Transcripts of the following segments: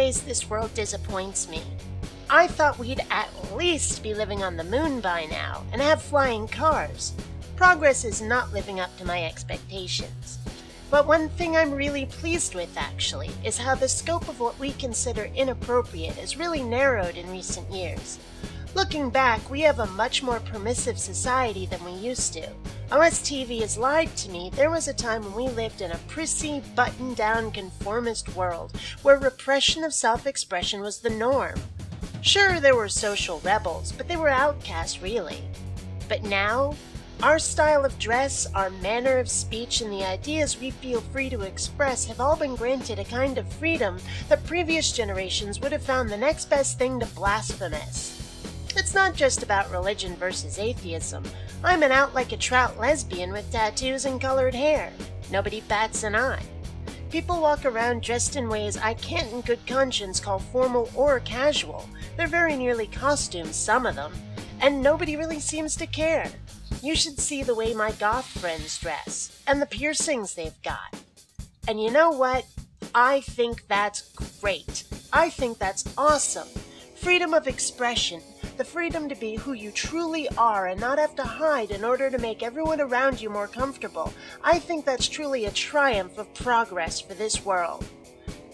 ways this world disappoints me. I thought we'd at least be living on the moon by now and have flying cars. Progress is not living up to my expectations. But one thing I'm really pleased with, actually, is how the scope of what we consider inappropriate is really narrowed in recent years. Looking back, we have a much more permissive society than we used to. Unless TV has lied to me, there was a time when we lived in a prissy, buttoned-down, conformist world where repression of self-expression was the norm. Sure, there were social rebels, but they were outcasts, really. But now, our style of dress, our manner of speech, and the ideas we feel free to express have all been granted a kind of freedom that previous generations would have found the next best thing to blasphemous. It's not just about religion versus atheism. I'm an out-like-a-trout lesbian with tattoos and colored hair. Nobody bats an eye. People walk around dressed in ways I can't in good conscience call formal or casual. They're very nearly costumes, some of them, and nobody really seems to care. You should see the way my goth friends dress, and the piercings they've got. And you know what? I think that's great. I think that's awesome. Freedom of expression. The freedom to be who you truly are and not have to hide in order to make everyone around you more comfortable. I think that's truly a triumph of progress for this world.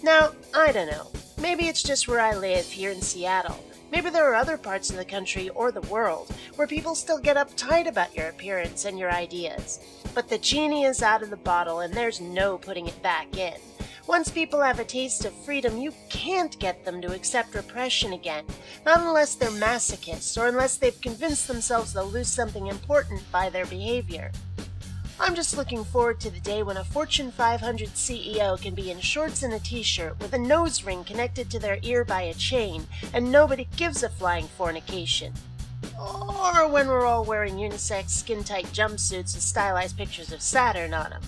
Now, I don't know. Maybe it's just where I live here in Seattle. Maybe there are other parts of the country or the world where people still get uptight about your appearance and your ideas. But the genie is out of the bottle and there's no putting it back in. Once people have a taste of freedom, you can't get them to accept repression again. Not unless they're masochists or unless they've convinced themselves they'll lose something important by their behavior. I'm just looking forward to the day when a Fortune 500 CEO can be in shorts and a t-shirt with a nose ring connected to their ear by a chain and nobody gives a flying fornication. Or when we're all wearing unisex skin-tight jumpsuits with stylized pictures of Saturn on them.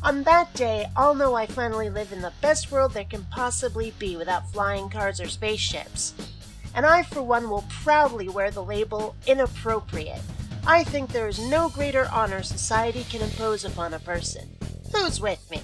On that day, I'll know I finally live in the best world there can possibly be without flying cars or spaceships. And I, for one, will proudly wear the label Inappropriate. I think there is no greater honor society can impose upon a person. Who's with me?